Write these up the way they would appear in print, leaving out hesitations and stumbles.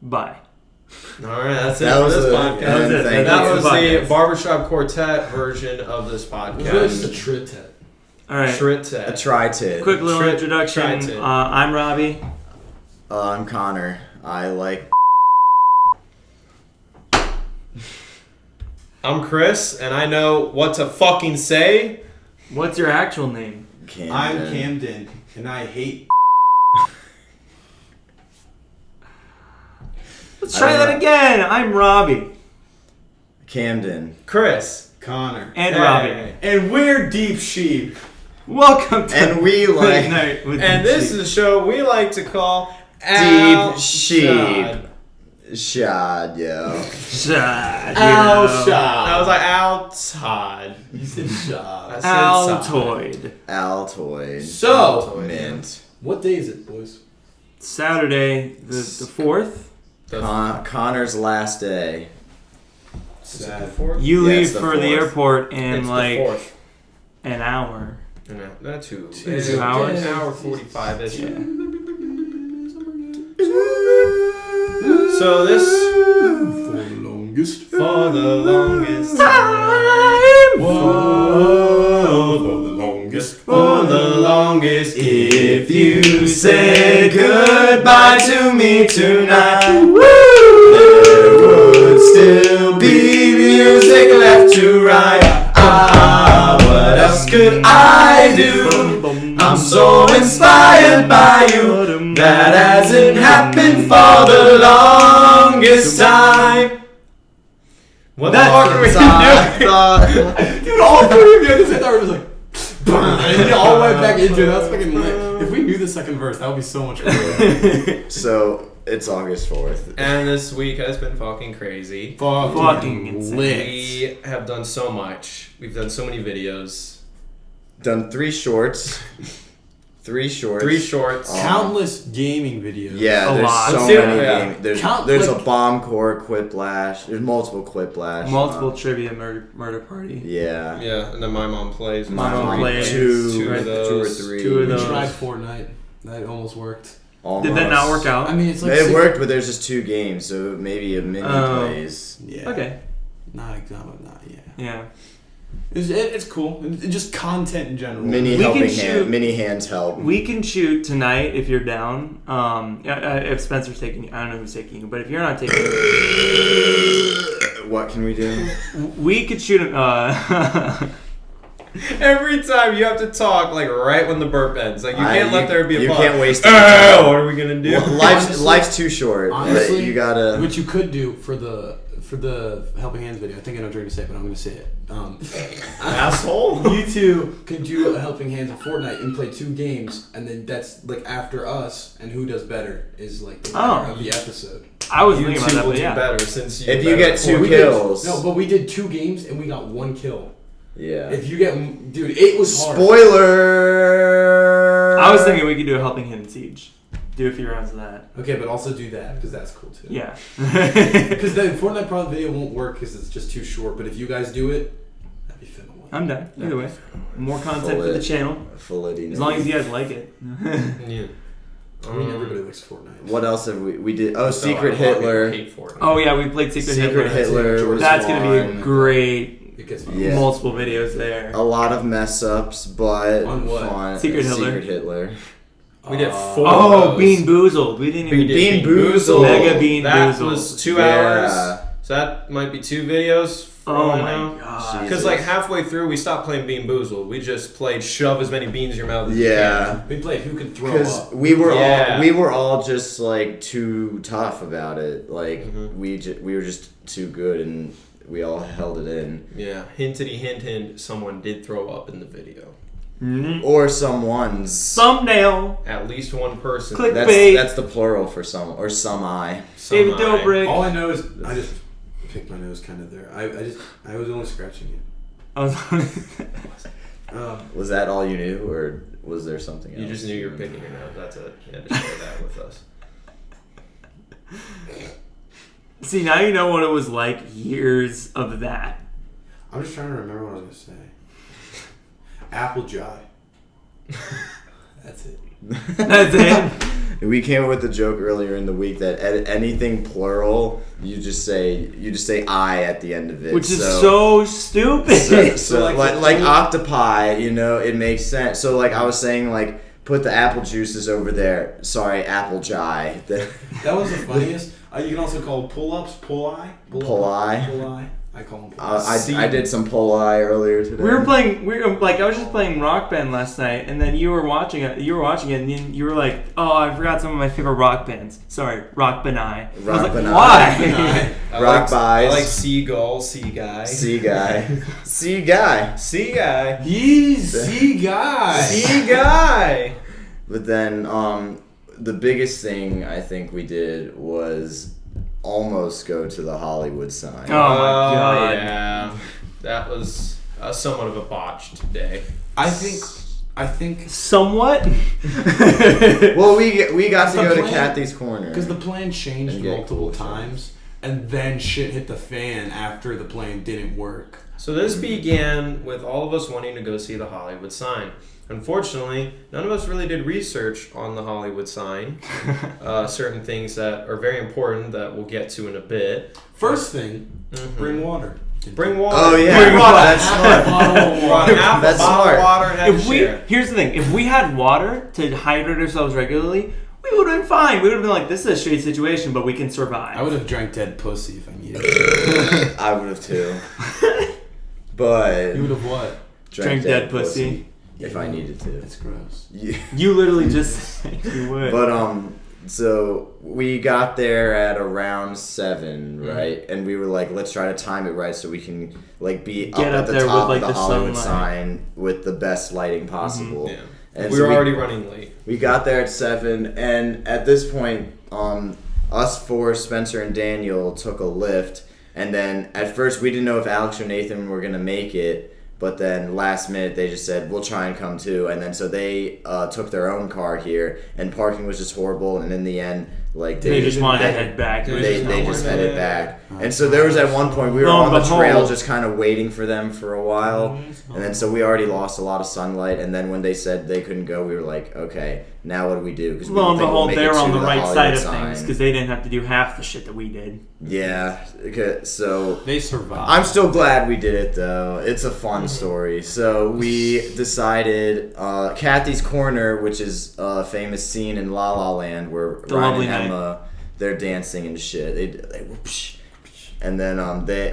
Bye. All right, that's it for this podcast. That was the Barbershop Quartet version of this podcast. It's a tritet. All right. A tri-tit. Quick little introduction. I'm Robbie. I'm Connor. I like. I'm Chris, and I know what to fucking say. What's your actual name? Camden. I'm Camden, and I hate. Let's try that again. I'm Robbie. Camden. Chris. Connor. And Robbie. And we're Deep Sheep. Welcome to And we like. Night with And Deep this Sheep. is a show we like to call Deep Sheep. Shad, yo. Shad. I was like outside. You said shot. I said Altoid. Altoid. So, Mint. what day is it, boys? Saturday, the 4th. Connor's last day. Sad. You Yeah, leave it's the for the 4th. airport in It's like the 4th. an hour. Not 2 hours? An hour 45-ish. Yeah. So this For the longest Time. for the longest, If you said goodbye to me tonight, there would still be music left to write. What else could I do? I'm so inspired by you. That hasn't happened for the longest time. what the fuck are we doing? Dude, all three of you at the same time were just like, and you all went back into it. That was fucking lit. If we knew the second verse, that would be so much cooler. So it's August 4th. And this week has been fucking crazy. Fucking insane. We have done so much. We've done so many videos. Done 3 shorts. 3 shorts. 3 shorts. Countless gaming videos. Yeah, A there's lot. so Let's do it. many Yeah. games. There's Count, there's like- a bomb core quiplash. There's multiple quiplash. Multiple trivia murder party. Yeah. Yeah, and then my mom plays. My mom plays. Two of those. or three. Two of We those. tried Fortnite. That almost worked. Almost. Did that not work out? I mean, it's like It worked, but there's just 2 games, so maybe a mini plays. Yeah. Okay. Not yeah. Yeah. It's cool. It's just content in general. Mini We helping can shoot- hand. Mini hands help. We can shoot tonight if you're down. If Spencer's taking you, I don't know who's taking you, but if you're not taking you, What can we do? we could shoot. Every time you have to talk like right when the burp ends. Like you can't let there be a You pause. can't waste any time. What are we gonna do? Life's too short. Honestly, you gotta. What you could do for the Helping Hands video, I think I know what you're going to say, but I'm going to say it. Asshole. You two can do a Helping Hands in Fortnite and play 2 games, and then that's like after us, and who does better is like the winner of the episode. I was You thinking about two that, will but do yeah. better since you. If you get 2 kills. But we did 2 games and we got 1 kill. Yeah. If you get, dude, it was hard. Spoiler. I was thinking we could do a Helping Hand in Siege. Do a few rounds of that. Okay, but also do that because that's cool too. Yeah. Because the Fortnite Pro video won't work because it's just too short. But if you guys do it, that'd be fun. I'm done. Either way, more content for the channel. As long as you guys like it. Yeah. I mean, everybody likes Fortnite. What else have we did? Oh, So Secret a lot of people Hitler. hate Fortnite. Oh yeah, we played Secret Hitler. was That's gonna be a fun. great. It gets Yeah. Multiple videos there. A lot of mess ups, but On what? fun. Secret Hitler. Secret Hitler. We did 4 Oh, of those. Bean Boozled. We didn't even. Bean Boozled. Mega Bean That Boozled. was 2 Yeah. hours. So that might be 2 videos. Oh my god. Because like halfway through, we stopped playing Bean Boozled. We just played shove as many beans in your mouth as you Yeah. We played Who Can Throw Because Up. we were Yeah. all just like too tough about it. Like Mm-hmm. we were just too good, and we all held it in. can. Yeah. Hintity hint. Someone did throw up in the video. Or someone's. Thumbnail. At least one person. Click. That's the plural for some or some I. David Some eye. Dobrik. All I know is I just picked my nose kind of there. I was only scratching it. I was Was that all you knew, or was there something else? You just knew you were picking your nose. That's it. You had to share that with us. See, now you know what it was like years of that. I'm just trying to remember what I was going to say. Apple Jai. That's it. That's it. We came up with the joke earlier in the week that anything plural, you just say I at the end of it, which is so stupid. So like octopi, it makes sense. So like I was saying, like put the apple juices over there. Sorry, apple jai. That was the funniest. You can also call pull-ups pull-eye. Pull-eye. I call them pull-eye. I did some pull-eye earlier today. I was just playing Rock Band last night, and then you were watching it, and then you were like, oh, I forgot some of my favorite rock bands. Sorry, Rock Banai. I was like, why? Rock I like Seagull, Sea Guy. Sea Guy. Sea Guy. Sea Guy. He's Sea Guy. Sea Guy. But then, the biggest thing I think we did was almost go to the Hollywood sign. Oh my god! Yeah, that was somewhat of a botched day. I think somewhat. Well, we got to go to Kathy's Corner because the plan changed multiple times, and then shit hit the fan after the plan didn't work. So this began with all of us wanting to go see the Hollywood sign. Unfortunately, none of us really did research on the Hollywood sign. Certain things that are very important that we'll get to in a bit. First thing, bring water. Bring water. Oh yeah, bring water. That's smart. That's smart. Water and Here's the thing: if we had water to hydrate ourselves regularly, we would have been fine. We would have been like, "This is a shitty situation, but we can survive." I would have drank dead pussy if I needed it. I would have too. But you would have what? Drank dead pussy. If I needed to. That's gross. You literally just said you would. But so we got there at around 7, right? And we were like, let's try to time it right so we can like be Get up at the top with, of the Hollywood sunlight. sign with the best lighting possible. Yeah. And we so were already running late. We got there at 7, and at this point, us four, Spencer and Daniel, took a lift. And then at first we didn't know if Alex or Nathan were gonna make it. But then last minute they just said, we'll try and come too. And then so they took their own car here, and parking was just horrible. And in the end, like they just wanted to head back. They just headed back. And so there was at one point, we were on the trail just kind of waiting for them for a while. And then so we already lost a lot of sunlight. And then when they said they couldn't go, we were like, okay, now what do we do? Because lo and behold, they were on the right side of things because they didn't have to do half the shit that we did. Yeah, so they survived. I'm still glad we did it though. It's a fun story. So we decided Kathy's Corner, which is a famous scene in La La Land where Ryan and Emma, they're dancing and shit. They whoopsh. And then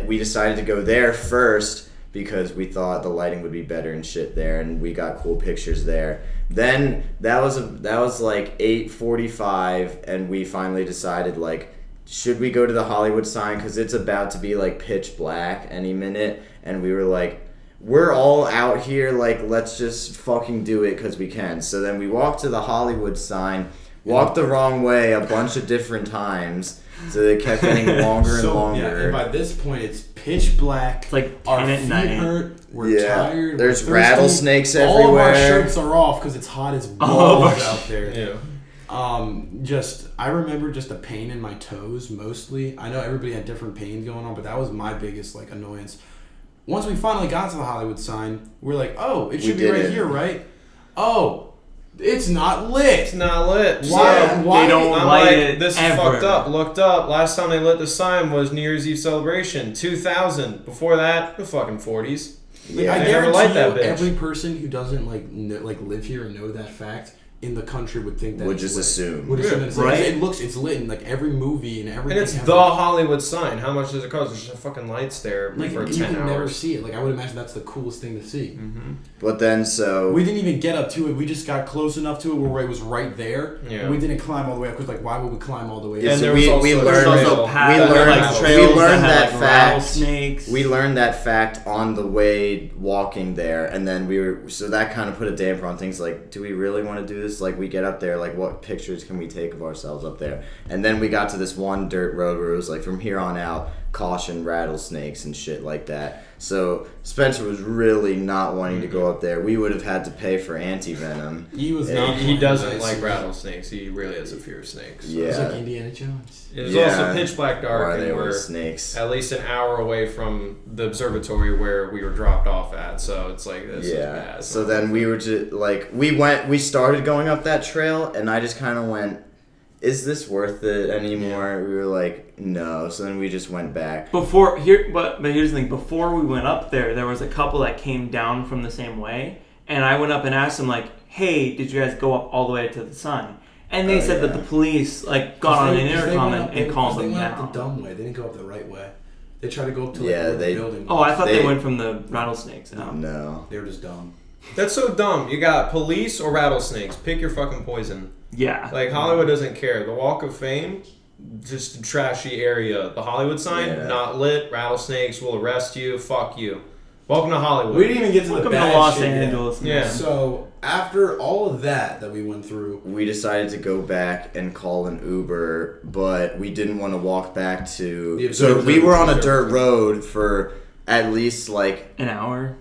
we decided to go there first because we thought the lighting would be better and shit there, and we got cool pictures there. Then that was like 8:45, and we finally decided like, should we go to the Hollywood sign because it's about to be like pitch black any minute, and we were like, we're all out here, like let's just fucking do it because we can. So then we walked to the Hollywood sign, walked the wrong way a bunch of different times. So they kept getting longer and longer. Yeah, and by this point, it's pitch black. It's like 10 our at feet night. hurt. We're tired. There's we're rattlesnakes everywhere. All of our shirts are off because it's hot as balls out there. Yeah. I remember just the pain in my toes mostly. I know everybody had different pains going on, but that was my biggest like annoyance. Once we finally got to the Hollywood sign, we're like, oh, it should be right here, right? Oh. It's not lit. It's not lit. Why? They don't light it. This is fucked up. Looked up. Last time they lit the sign was New Year's Eve celebration, 2000. Before that, the fucking 40s. Yeah, I guarantee you, every person who doesn't live here and know that fact in the country would think that would just assume. It's right? It's lit in like every movie and everything. And it's the Hollywood sign. How much does it cost? There's just fucking lights there for 10 hours. You can never see it. Like I would imagine that's the coolest thing to see. Mm-hmm. But then we didn't even get up to it. We just got close enough to it where it was right there. Yeah. And we didn't climb all the way up because like why would we climb all the way up? Yeah, and so we learned that fact. Snakes. We learned that fact on the way walking there, and then so that kind of put a damper on things. Like, do we really want to do this? Like, we get up there, like, what pictures can we take of ourselves up there? And then we got to this one dirt road where it was like, from here on out, caution rattlesnakes and shit like that. So Spencer was really not wanting to go up there. We would have had to pay for anti-venom. He was not. He doesn't like rattlesnakes. He really has a fear of snakes. Yeah. It's like Indiana Jones. It was also pitch black dark, they and were we're snakes. at least an hour away from the observatory where we were dropped off at. So it's like this is bad. So then we were just like we started going up that trail, and I just kind of went, is this worth it anymore? We were like, no. So then we just went back. But here's the thing. Before we went up there was a couple that came down from the same way, and I went up and asked them like, "Hey, did you guys go up all the way to the sign?" And they said that the police like got on an intercom and called them down. They went up the dumb way. They didn't go up the right way. They tried to go up to the building. Oh, I thought they went from the rattlesnakes. No. They were just dumb. That's so dumb. You got police or rattlesnakes. Pick your fucking poison. Yeah. Like, Hollywood doesn't care. The Walk of Fame, just a trashy area. The Hollywood sign, not lit. Rattlesnakes will arrest you. Fuck you. Welcome to Hollywood. We didn't even get to Welcome the bad to Los shit Angeles. Yet. Yeah. So, after all of that we went through, we decided to go back and call an Uber, but we didn't want to walk back to... So we were on a dirt road for at least like... An hour?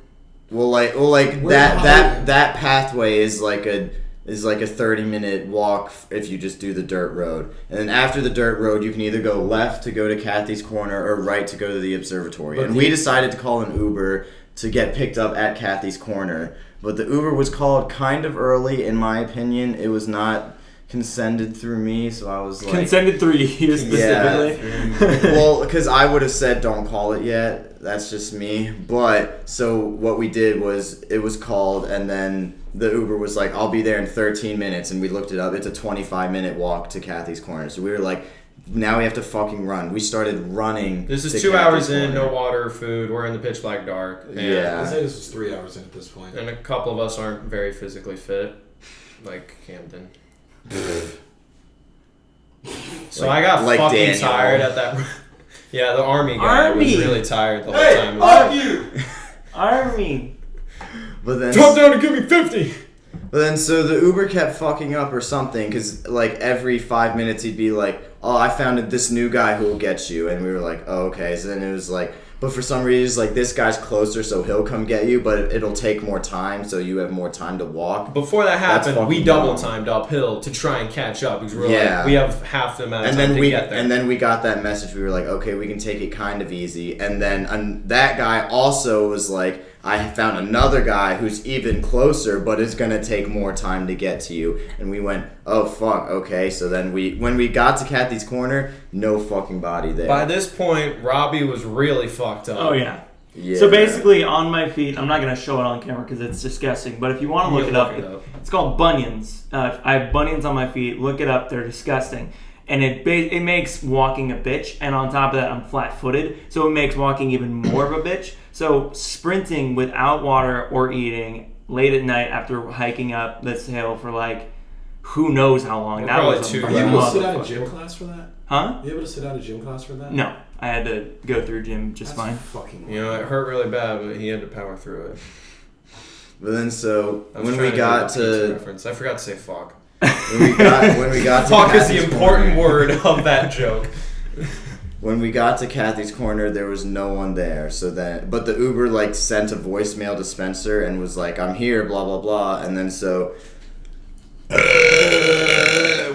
Well, that pathway is like a 30-minute walk if you just do the dirt road. And then after the dirt road, you can either go left to go to Kathy's Corner or right to go to the observatory. And we decided to call an Uber to get picked up at Kathy's Corner. But the Uber was called kind of early, in my opinion. It was not consented through me, so I was like... Consented through you specifically? Yeah. Well, because I would have said don't call it yet. That's just me. But, so what we did was, it was called, and then the Uber was like, I'll be there in 13 minutes, and we looked it up. It's a 25-minute walk to Kathy's Corner. So we were like, now we have to fucking run. We started running. This is to 2 Kathy's hours in, Corner. no water or food. We're in the pitch black dark. Yeah. I'd say this was 3 hours in at this point. And a couple of us aren't very physically fit, like Camden. So I got fucking Daniel. tired at that. Yeah, the army guy was really tired the whole time. Fuck you! Army! But then... Drop down and give me 50! But then, so the Uber kept fucking up or something, because, like, every 5 minutes he'd be like, oh, I found this new guy who will get you. And we were like, oh, okay. So then it was like, but for some reason, like, this guy's closer, so he'll come get you, but it'll take more time, so you have more time to walk. Before that happened, we double dumb. timed uphill to try and catch up, because we were Yeah. like, we have half the amount of And time then to get there. And then we got that message. We were like, okay, we can take it kind of easy. And then that guy also was like, I found another guy who's even closer, but it's gonna take more time to get to you. And we went, oh fuck, okay. So then when we got to Kathy's Corner, no fucking body there. By this point, Robbie was really fucked up. Oh, yeah. Yeah. So basically, on my feet, I'm not going to show it on camera because it's disgusting, but if you want to look it up, it's called bunions. I have bunions on my feet. Look it up. They're disgusting. And it makes walking a bitch, and on top of that, I'm flat-footed, so it makes walking even more of a bitch. So sprinting without water or eating late at night after hiking up this hill for like who knows how long. That was probably Are you able to sit out of gym class for that? Huh? You able to sit out of gym class for that? No, I had to go through gym just That's fine. Fucking You know, it hurt really bad, but he had to power through it. But then so I was when trying we to got do the pizza to reference. I forgot to say fuck. when we got to Fuck is the Kathy's important Corner- word of that joke. When we got to Kathy's Corner, there was no one there. So then, but the Uber like sent a voicemail to Spencer and was like, "I'm here," blah blah blah. And then so,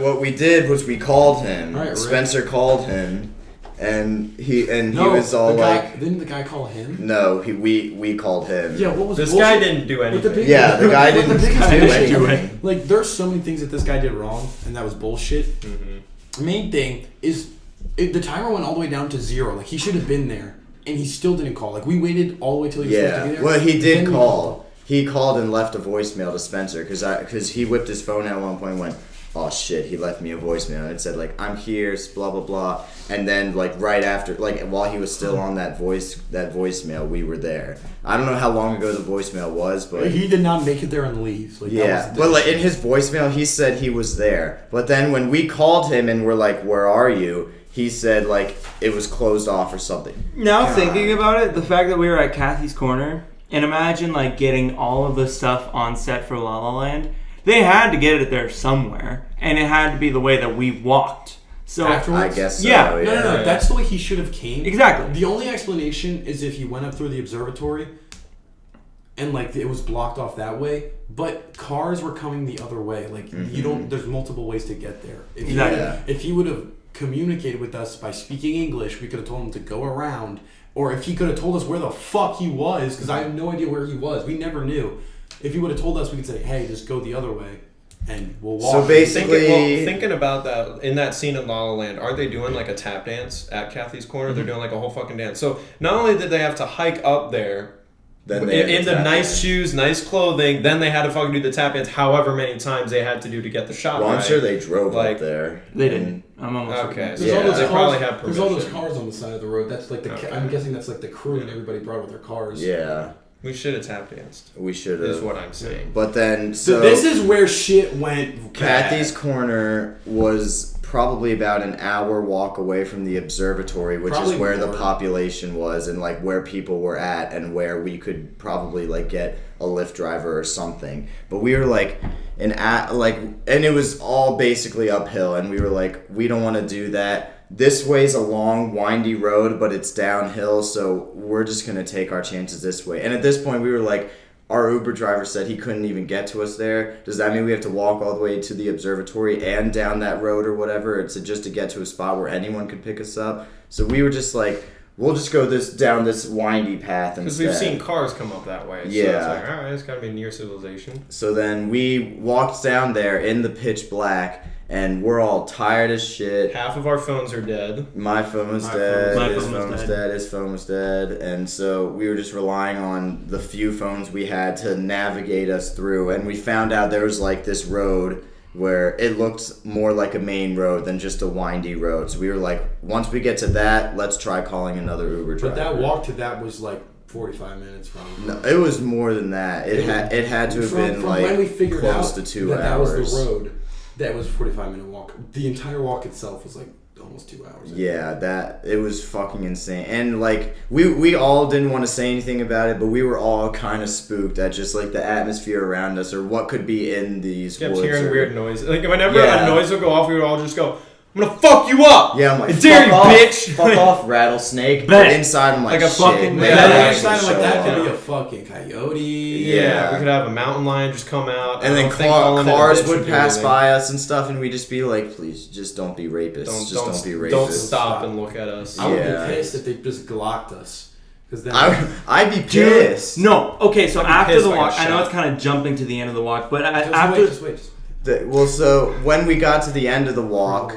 what we did was we called him. All right, Rick. Spencer called him, and he was all like, didn't the guy call him? "No, we called him." Yeah, what was This bullshit? guy didn't do anything. Yeah, the guy didn't do anything. Like, there's so many things that this guy did wrong, and that was bullshit. Mm-hmm. The main thing is, the timer went all the way down to 0. Like, he should have been there, and he still didn't call. Like, we waited all the way till he was supposed to be Yeah, there. well, he Then did we call. He called and left a voicemail to Spencer because he whipped his phone out at one point and went, oh shit, he left me a voicemail. And it said like, I'm here, blah blah blah. And then like right after, like while he was still on that voicemail, we were there. I don't know how long ago the voicemail was, but He did not make it there and leave. Like, yeah. that was But like in his voicemail, he said he was there. But then when we called him and we're like, where are you? He said like it was closed off or something. Now God. thinking about it, the fact that we were at Kathy's Corner, and imagine like getting all of the stuff on set for La La Land, they had to get it there somewhere, and it had to be the way that we walked. So afterwards? I guess so. Yeah. No. That's the way he should have came. Exactly. The only explanation is if he went up through the observatory and like it was blocked off that way, but cars were coming the other way. Like you don't. There's multiple ways to get there. If he would have communicated with us by speaking English, we could have told him to go around. Or if he could have told us where the fuck he was, because I have no idea where he was. We never knew. If he would have told us, we could say, hey, just go the other way, and we'll walk. So basically... Thinking about that, in that scene in La La Land, aren't they doing like a tap dance at Kathy's Corner? They're doing like a whole fucking dance. So not only did they have to hike up there, in the nice shoes, nice clothing, then they had to fucking do the tap dance however many times they had to do to get the shot Well, I'm right. sure they drove up there. They didn't. I'm almost okay. There's all those they cars, probably have permission. There's all those cars on the side of the road. That's like I'm guessing that's like the crew and everybody brought with their cars. Yeah. We should have tap danced. We should have. Is what I'm saying. But then, So this is where shit went. Kathy's Corner was probably about an hour walk away from the observatory, which Probably is where more. the population was and like where people were at and where we could probably like get a Lyft driver or something. But we were like and it was all basically uphill, and we were like, we don't want to do that. This way's a long, windy road, but it's downhill, so we're just gonna take our chances this way. And at this point, we were like, our Uber driver said he couldn't even get to us there. Does that mean we have to walk all the way to the observatory and down that road or whatever? It's just to get to a spot where anyone could pick us up. So we were just like, we'll just go down this windy path instead. Because we've seen cars come up that way. So Yeah. it's like, all right, it's got to be near civilization. So then we walked down there in the pitch black, and we're all tired as shit. Half of our phones are dead. My phone was dead. My His phone was phone was dead. dead. His phone was dead. And so we were just relying on the few phones we had to navigate us through. And we found out there was like this road where it looked more like a main road than just a windy road. So we were like, once we get to that, let's try calling another Uber driver. But that walk to that was like 45 minutes from. No, it was more than that. It had to have been like when we figured close out to 2 that hours. That was the road. That was a 45-minute walk. The entire walk itself was like almost 2 hours. Yeah, it was fucking insane. And like we all didn't want to say anything about it, but we were all kind of spooked at just like the atmosphere around us or what could be in these Kept woods. hearing or, weird noises. Like whenever Yeah. a noise would go off, we would all just go, I'm gonna fuck you up! Yeah, I'm like, I dare you, fuck off, bitch! Fuck off, rattlesnake. Bet. But inside I'm like Like a shit, fucking- maybe Yeah, That I'll inside actually like that show could be up. a fucking coyote. Yeah, we could have a mountain lion just come out. And I then don't think calling it a cars bitch would do pass anything. by us and stuff, and we'd just be like, please, just don't be rapists. Don't be racist. Don't stop and look at us. I would Yeah. be pissed if they just glocked us. Because then I'd be pissed. No. Okay, so I'd be after pissed the if I walk, got I know shot. it's kind of jumping to the end of the walk, but just after... wait, just wait. Well, so when we got to the end of the walk,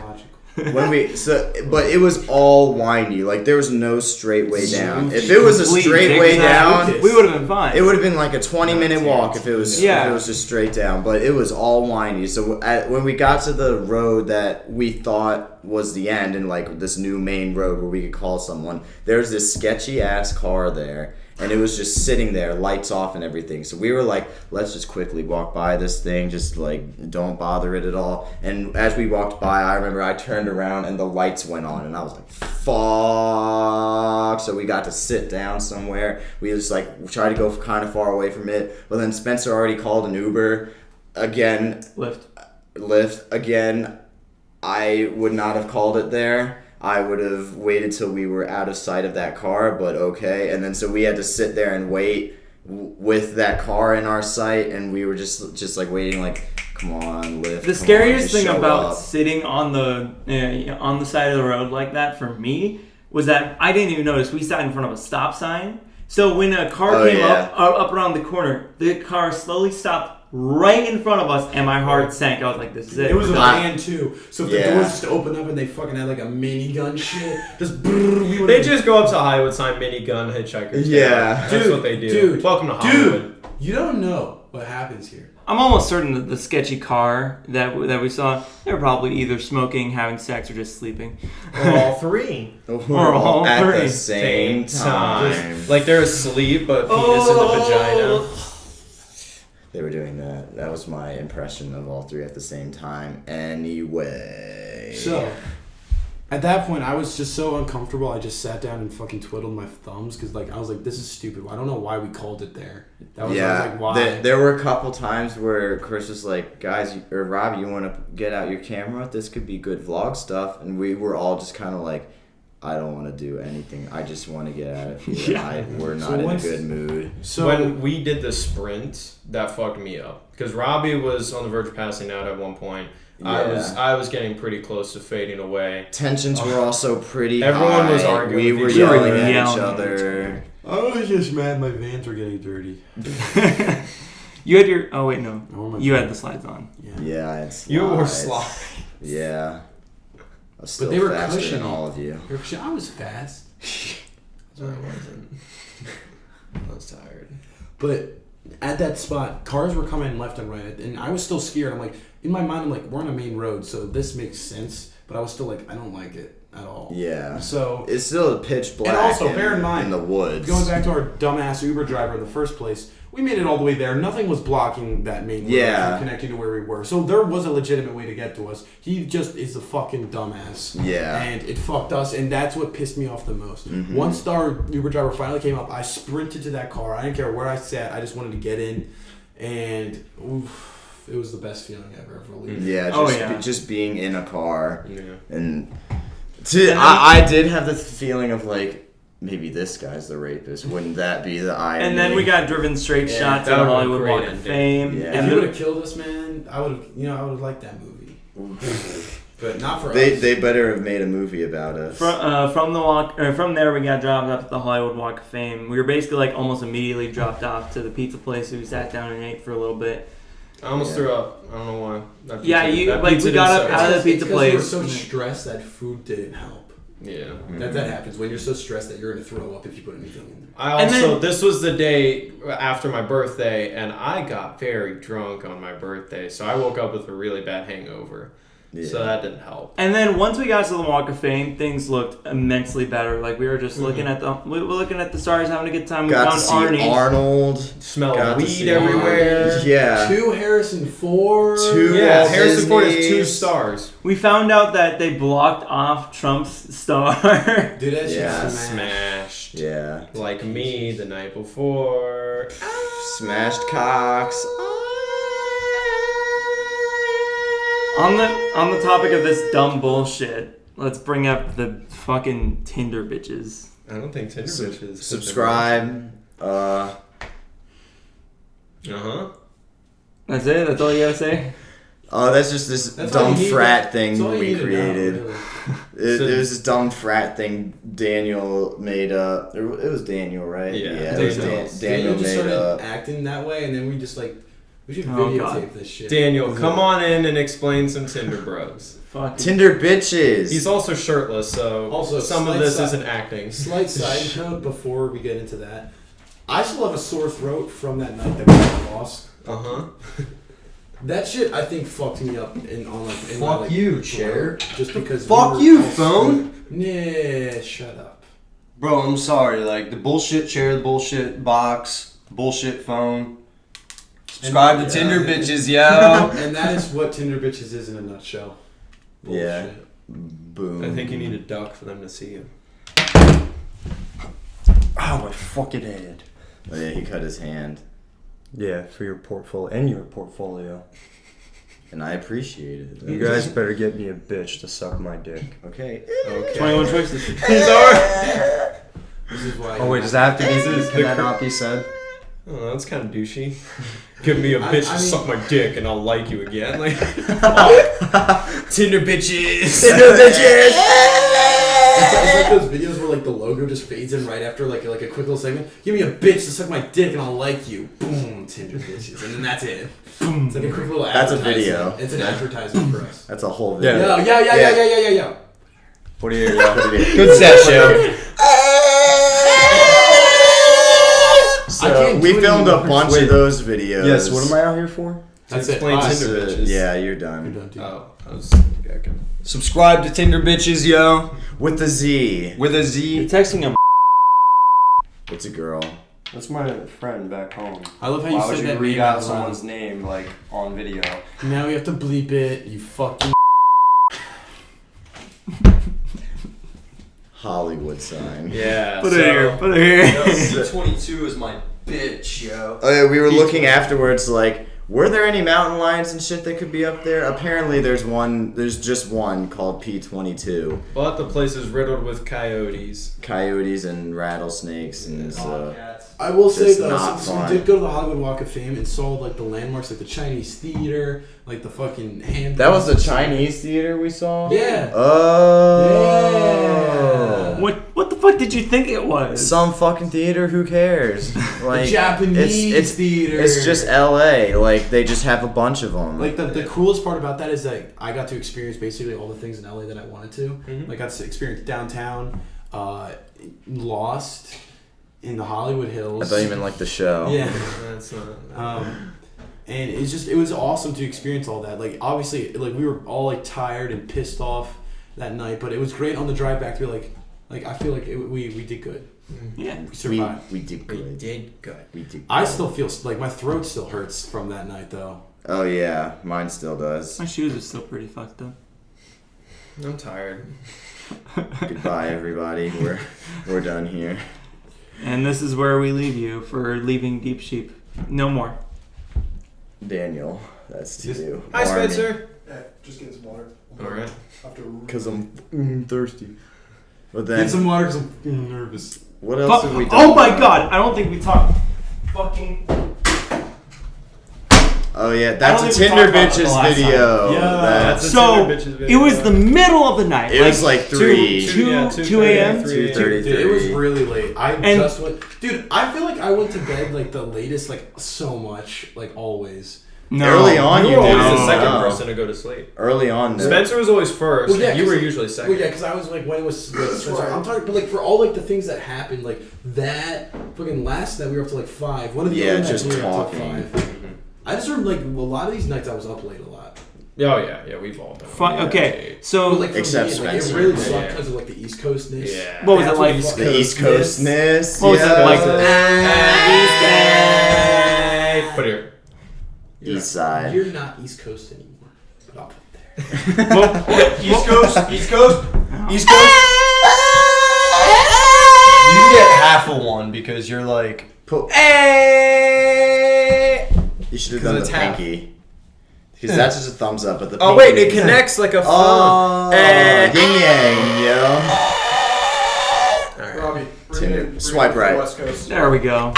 Chronological. but it was all windy. Like there was no straight way down. If it was a Complete straight way zigzag. down, we would have been fine. it would have been like a 20-minute walk if it was Yeah. if it was just straight down. But it was all windy. So when we got to the road that we thought was the end and like this new main road where we could call someone, there's this sketchy ass car there. And it was just sitting there, lights off and everything. So we were like, let's just quickly walk by this thing. Just like, don't bother it at all. And as we walked by, I remember I turned around and the lights went on. And I was like, fuck. So we got to sit down somewhere. We just like tried to go kind of far away from it. But then Spencer already called an Uber. Again, Lyft. Again, I would not have called it there. I would have waited till we were out of sight of that car, but okay. And then so we had to sit there and wait with that car in our sight, and we were just like waiting, like, come on, Lyft. The come scariest on, just thing show about up. sitting on the side of the road like that for me was that I didn't even notice we sat in front of a stop sign. So when a car came up around the corner, the car slowly stopped right in front of us, and my heart sank. I was like, "This is it." It was a van too, so if the Yeah. doors just opened up and they fucking had like a minigun shit, just brrr, They just go up to Hollywood, sign minigun hitchhikers. Yeah. That's what they do. Dude, Welcome to Hollywood. you don't know what happens here. I'm almost certain that the sketchy car that we saw, they were probably either smoking, having sex, or just sleeping. Or all three. We're all at three. the same time. Like they're asleep, but penis in the vagina. They were doing that. That was my impression of all three at the same time. Anyway. So, At that point, I was just so uncomfortable. I just sat down and fucking twiddled my thumbs because, like, I was like, "This is stupid." I don't know why we called it there. I was like, "Why?" There were a couple times where Chris was like, "Guys, or Robbie, you want to get out your camera? This could be good vlog stuff." And we were all just kind of like, "I don't want to do anything. I just want to get out of here. We're not in a good mood." So when we did the sprint, that fucked me up because Robbie was on the verge of passing out at one point. Yeah. I was getting pretty close to fading away. Tensions were also pretty Everyone high. was arguing. We were yelling at each other. I was just mad my Vans were getting dirty. You had your... Oh, wait, no. You had the slides on. Yeah, I had slides. You wore slides. Yeah. I was still they were faster cushiony. than all of you. I was fast. I wasn't. I was tired. But at that spot, cars were coming left and right, and I was still scared. I'm like, in my mind, I'm like, we're on a main road, so this makes sense. But I was still like, I don't like it at all. Yeah. So it's still pitch black. And also, bear in mind, in the woods. Going back to our dumbass Uber driver in the first place, we made it all the way there. Nothing was blocking that main road from connecting to where we were. So there was a legitimate way to get to us. He just is a fucking dumbass. Yeah. And it fucked us, and that's what pissed me off the most. Mm-hmm. Once our Uber driver finally came up, I sprinted to that car. I didn't care where I sat. I just wanted to get in, and it was the best feeling I've ever lived. Yeah, just being in a car. Yeah. And I did have the feeling of like, maybe this guy's the rapist. Wouldn't that be the irony? And then we got driven straight shot to the Hollywood Walk of Fame. Yeah. If you would have killed us, man, I would have liked that movie. But not for us. They better have made a movie about us. From there, we got dropped off at the Hollywood Walk of Fame. We were basically like almost immediately dropped off to the pizza place. We sat down and ate for a little bit. I almost threw up. I don't know why. We got up out of the pizza place. We were so stressed that food didn't help. Yeah. Mm-hmm. That happens when you're so stressed that you're going to throw up if you put anything in there. This was the day after my birthday, and I got very drunk on my birthday, so I woke up with a really bad hangover. Yeah. So that didn't help. And then once we got to the Walk of Fame, things looked immensely better. Like we were just looking at the stars, having a good time. We got found to see Arnie. Arnold. Smelled weed everywhere. Yeah. 2 Harrison Ford. Harrison Ford has 2 stars. We found out that they blocked off Trump's star. Dude, that shit smashed. Yeah. Like me the night before. Smashed cocks. On the topic of this dumb bullshit, let's bring up the fucking Tinder bitches. I don't think Tinder bitches. Subscribe. That's it? That's all you gotta say? That's just this dumb frat thing we created. Know, really. It was this dumb frat thing Daniel made up. It was Daniel, right? Yeah. It was Daniel just made started up. acting that way, and then we just like, we should videotape this shit. Daniel, come on in and explain some Tinder bros. Fuck Tinder bitches. He's also shirtless, so also, some of this isn't acting. Slight side note before we get into that. I still have a sore throat from that night that we got lost. That shit, I think, fucked me up Fuck you, chair. Just because. Fuck you, phone. Nah, shut up. Bro, I'm sorry. Like, the bullshit chair, the bullshit box, bullshit phone. Subscribe to Tinder bitches, yo. And that is what Tinder bitches is in a nutshell. Bullshit. Yeah. Boom. I think you need a duck for them to see you. Oh, my fucking head. Oh, yeah, he cut his hand. Yeah, for your portfolio and your portfolio. And I appreciate it. You guys better get me a bitch to suck my dick. Okay. 21 choices. This is why. Oh wait, does that have to be? Can that not be said? Oh, that's kind of douchey. Give me a bitch to suck my dick and I'll like you again. Like, Tinder bitches. Tinder bitches. It's like those videos where like the logo just fades in right after like a quick little segment. Give me a bitch to suck my dick and I'll like you. Boom, Tinder bitches, and then that's it. Boom. It's like a quick little. That's a video. It's an advertisement for us. That's a whole video. Yeah. What do you? Good set, show. So we filmed a bunch of those videos. Yes. What am I out here for? That's explain Tinder bitches. Yeah, you're done. You're done too. Oh, I was. Okay. Subscribe to Tinder bitches, yo. With the Z. With a Z. You're texting him. It's a girl. That's my friend back home. I love how you Why said would you that read name out out someone's name like on video? Now we have to bleep it. You fucking. Hollywood sign. Yeah. Put it here. Put it here. C22 is my bitch, yo. Oh yeah, we were looking afterwards, like, were there any mountain lions and shit that could be up there? Apparently there's just one called P22. But the place is riddled with coyotes. Coyotes and rattlesnakes and I will say It's though, not since fun. we did go to the Hollywood Walk of Fame and saw like the landmarks, like the Chinese theater, like the fucking hand. That was the Chinese theater we saw? Yeah. Oh. Yeah. What the fuck did you think it was? Some fucking theater, who cares? Like, Japanese theater. It's just LA. Like, they just have a bunch of them. Like the coolest part about that is that I got to experience basically all the things in LA that I wanted to. Mhm. Like I got to experience downtown, Lost, in the Hollywood Hills. I thought you meant like the show. Yeah. That's not. And it was awesome to experience all that. Like obviously, like we were all like tired and pissed off that night, but it was great on the drive back. We like I feel like we did good. Yeah. We survived. We did We good. did good. We did good. I still feel like my throat still hurts from that night though. Oh yeah, mine still does. My shoes are still pretty fucked up. I'm tired. Goodbye, everybody. We're done here. And this is where we leave you for leaving Deep Sheep. No more. Daniel, that's to you. Hi, Spencer. Hey, just getting some water. All right. Because I'm thirsty. But Get then, some water because I'm nervous. what else have we done? Oh my god, I don't think we talked fucking... Oh yeah, I that's don't a think we Tinder talked about it the bitches last time. video. Yeah. That's a So, Tinder bitches video. it was the middle of the night. It was like 3. 2 yeah, 2 a.m.? 3 Dude, it was really late. I And- just went. Dude, I feel like I went to bed like the latest, like so much, like always. No. Early on, You you were always did. the second No. person to go to sleep. Early on, though. Spencer was always first. Well, yeah, and you were 'cause- usually second. Well, yeah, because I was like when it was. I'm talking, but like for all like the things that happened, like that fucking last night we were up to like 5. One of the Yeah, other nights just we were up to talking. 5. I just remember like a lot of these nights I was up late a lot. Oh yeah, we've all done. Fun, Yeah. okay, so... But, like, for Except me, like, Spencer. it really Yeah, sucked yeah. because of like the East Coastness. Yeah. What was That's it like? fucked The East me. Coastness. What was it yeah. like? Put here. East side. You're not East Coast anymore. But I'll put it there. East Coast, East Coast, East Coast. You get half a one because you're like. Hey! You should have 'Cause done it's the half. pinky. Because that's just a thumbs up, but the Oh pinky wait, it is- connects like a phone. Oh, yin yang, yo. Alright. Robbie, Tinder. Swipe right. West Coast. There we go.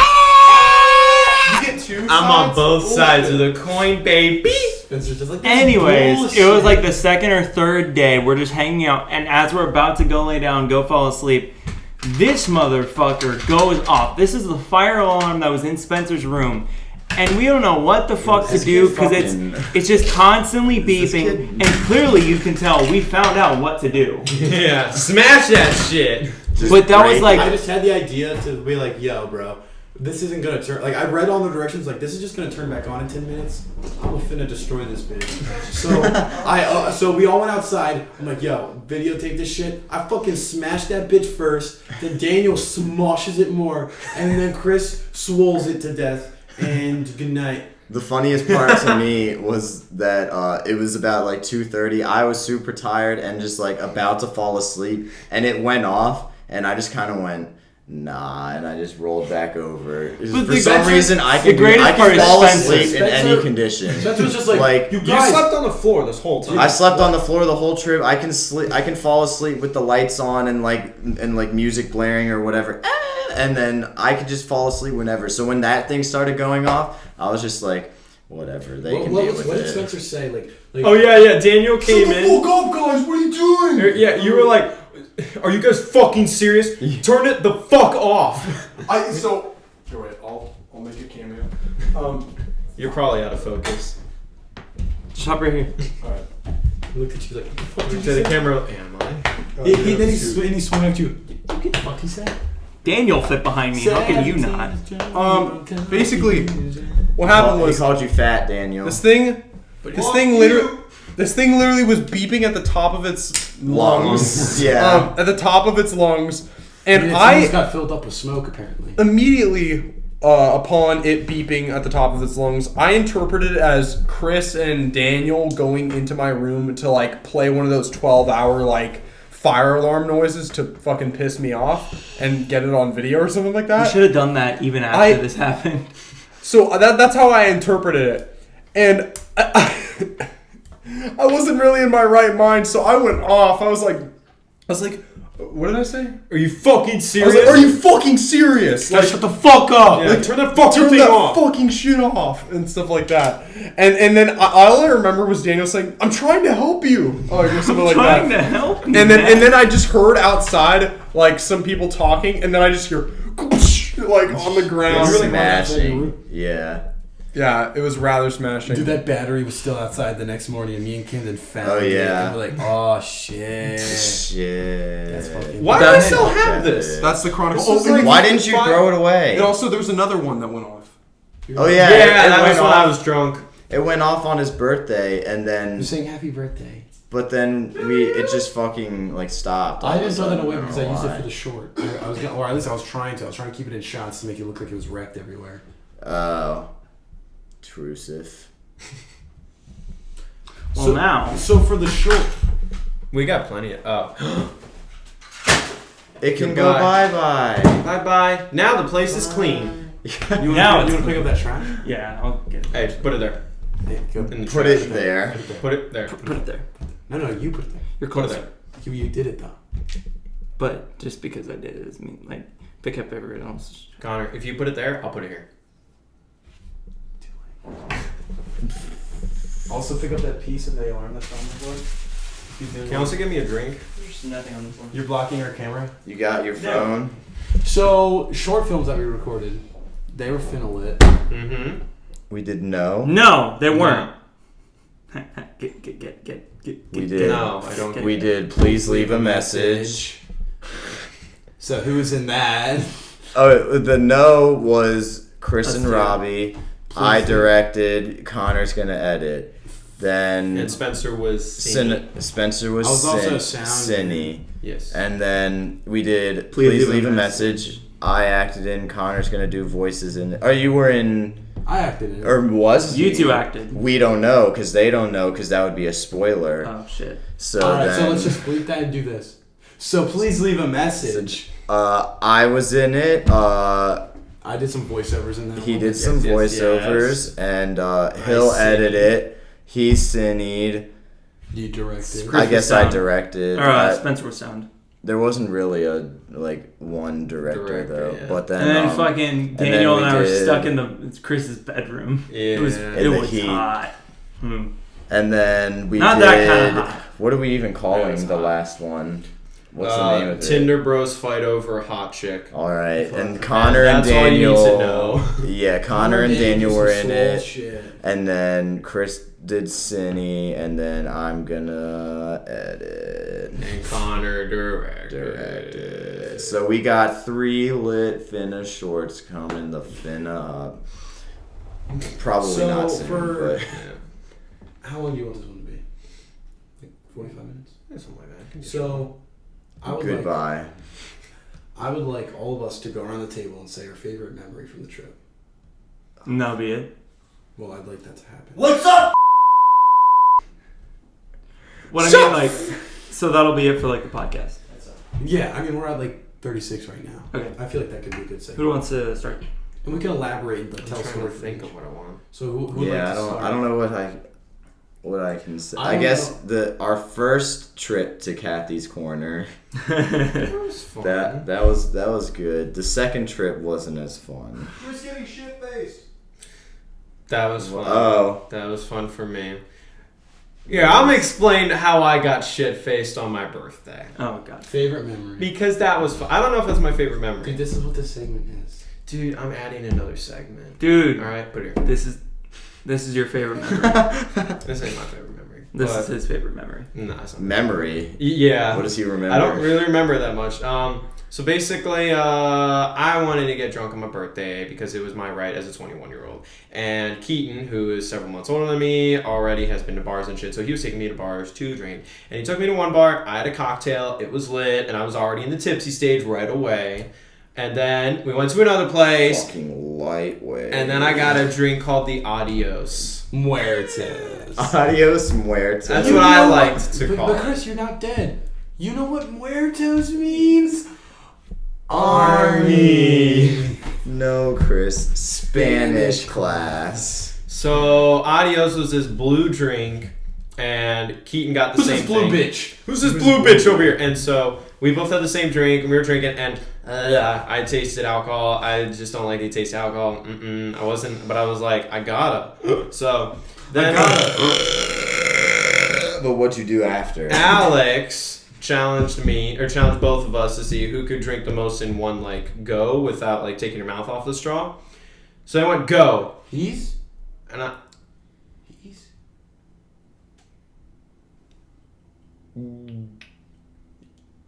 You get 2 I'm on both sides of the coin, baby. Spencer's just like, this is Anyways, bullshit. it was like the second or third day. We're just hanging out, and as we're about to go lay down, go fall asleep, this motherfucker goes off. This is the fire alarm that was in Spencer's room, and we don't know what the fuck to This do kid because it's just constantly This beeping, kid- and clearly you can tell we found out what to do. Yeah, smash that shit. Just But that was break like- I just had the idea to be like, yo, bro, this isn't gonna turn. Like, I read all the directions. Like, this is just gonna turn back on in 10 minutes. I'm finna destroy this bitch. So so we all went outside. I'm like, yo, videotape this shit. I fucking smashed that bitch first. Then Daniel smoshes it more, and then Chris swolls it to death. And good night. The funniest part to me was that it was about like 2:30. I was super tired and just like about to fall asleep, and it went off, and I just kind of went, nah, and I just rolled back over. But For the some best- reason, I the can greatest part is fall Spencer. asleep in any Spencer- condition. Spencer was just like, you You guys. slept on the floor this whole time. I slept on the floor the whole trip. I can fall asleep with the lights on and like music blaring or whatever. And then I could just fall asleep whenever. So when that thing started going off, I was just like, whatever, they can deal with what did it. Spencer say? Like Oh yeah. Daniel came in. fuck up, guys. What are you doing? Yeah, you were like, "Are you guys fucking serious? Turn it the fuck off." You're right. I'll make a cameo. You're probably out of focus. Just hop right here. All right. He looked at you like, what the fuck did To you the say? camera. Am I? Then he swung at you. What the fuck he said? Daniel fit behind me. How can you not? Basically, what He happened was called you fat, Daniel. this thing literally was beeping at the top of its lungs. Yeah. At the top of its lungs, and It I got filled up with smoke apparently. immediately, upon it beeping at the top of its lungs, I interpreted it as Chris and Daniel going into my room to like play one of those 12-hour like fire alarm noises to fucking piss me off and get it on video or something like You that. should have done that even after this happened. So that's how I interpreted it. And I wasn't really in my right mind, so I went off. I was like, what did I say? Are you fucking I was serious? like, are you fucking serious? Like, shut the fuck up! Yeah, turn that fucking Turn thing that off. fucking shit off and stuff like that. And then all I remember was Daniel saying, "I'm trying to help you," or something like Trying that. to help you, And man. then I just heard outside like some people talking, and then I just hear like on the ground. Really Smashing. Yeah. Yeah, it was rather smashing. Dude, that battery was still outside the next morning, and me and Camden found Oh, it. yeah. And we're like, oh, shit. Shit. That's fucking... Why do I still have this? That's the Chronicle. This is like- Why didn't you throw it away? And also, there was another one that went off. Oh yeah. Yeah, it that went was when off. I was drunk. It went off on his birthday, and then You're saying happy birthday. but then it just fucking like stopped. I didn't throw that away don't because know I used it why. for the short. I was gonna, or at least I was trying to. I was trying to keep it in shots to make it look like it was wrecked everywhere. Oh, intrusive. Well, now. So for the short, We got plenty of. Oh. It can Goodbye. go bye Bye bye. Now the place is clean. bye. you Now want to it's pick up that trash? Yeah, I'll get it. Hey, just put it there. Hey, go. In the Put trash. it there. Put it there. Put it there. No, you put it there. You're Put it closer. there. You did it though. But just because I did it doesn't mean, like, pick up everyone else. Connor, if you put it there, I'll put it here. Also pick up that piece of the alarm that's on the board. Can you also give me a drink? There's nothing on this one. You're blocking our camera. You got your phone. So short films that we recorded, they were finna lit. Mm-hmm. We did no. No, they weren't. Get. We did. No, I don't. We did. Please leave a message. So who was in that? Oh, the no was Chris Let's and do it. Robbie. I directed. Connor's gonna edit. Then And Spencer was singing. Spencer was I was also a sound Cinny. Yes. And then we did Please Leave a Message. I acted in. Connor's gonna do voices in. Oh, you were in. I acted in it. Or was You he? two acted. We don't know because they don't know because that would be a spoiler. Oh, shit. So Alright, then, so let's just bleep that and do this. So please leave a message. I was in it. I did some voiceovers in that He one. did some yes, voiceovers, and he'll edit it. He cineed. You directed. Chris I guess was I sound. directed. Or I- Spencer was sound. there wasn't really a one director though. yeah. But then, And then fucking then Daniel we and I were did- stuck in the Chris's bedroom. Yeah. It was, In it the was heat. hot. Hmm. and then we Not did. that kind of hot. What are we even That calling was the hot. last one? What's the name of it? Tinder bros fight over a hot chick. All right, and Fuck. Connor and That's all you need to Daniel. know. Yeah, Connor and Daniel were in it, Shit. and then Chris did Cine, and then I'm gonna edit. And Connor directed. Directed. So we got 3 lit finna shorts coming the finna up. Probably So not soon, for- but Yeah. How long do you want this one to be? Like 45 minutes? Something like that. So I would goodbye. I would like all of us to go around the table and say our favorite memory from the trip. And that'll be it. Well, I'd like that to happen. What's up? What I mean, like, so that'll be it for, like, the podcast. Yeah, I mean we're at like 36 right now. Okay. I feel like that could be a good segment. Who wants to start? And we can elaborate and like, I'm tell trying to stories. think of what I want. So who would Yeah, like to start? I don't know what I can say. I I don't guess our first trip to Kathy's Corner That was fun. that was good. The second trip wasn't as fun. Who's getting shit faced? That was fun. Oh. That was fun for me. Yeah, I'm gonna explain how I got shit faced on my birthday. Oh, God. Favorite memory. Because that was fun. I don't know if that's my favorite Dude, memory. this is what this segment is. Dude, I'm adding another segment. Dude, Alright, put it here. this is your favorite memory. This ain't my favorite memory. This but, is his favorite memory. Nah, it's not. Memory. Yeah. What does he remember? I don't really remember that much. So basically, I wanted to get drunk on my birthday because it was my right as a 21-year-old. And Keaton, who is several months older than me, already has been to bars and shit. So he was taking me to bars to drink. And he took me to one bar. I had a cocktail. It was lit. And I was already in the tipsy stage right away. And then we went to another place. Fucking lightweight. And then I got a drink called the Adios. Muertes. Adios muertos. That's what I liked to call But it. Chris, you're not dead. You know what muertos means? Army. No, Chris. Spanish class. So Adios was this blue drink, and Keaton got the Who's same this blue thing. bitch? Who's this blue bitch over here? And so we both had the same drink, and we were drinking, and I tasted alcohol. I just don't like the taste of alcohol. I wasn't, but I was like, I gotta. So then But what'd you do after? Alex challenged both of us to see who could drink the most in one go without taking your mouth off the straw. So I went go. He's? And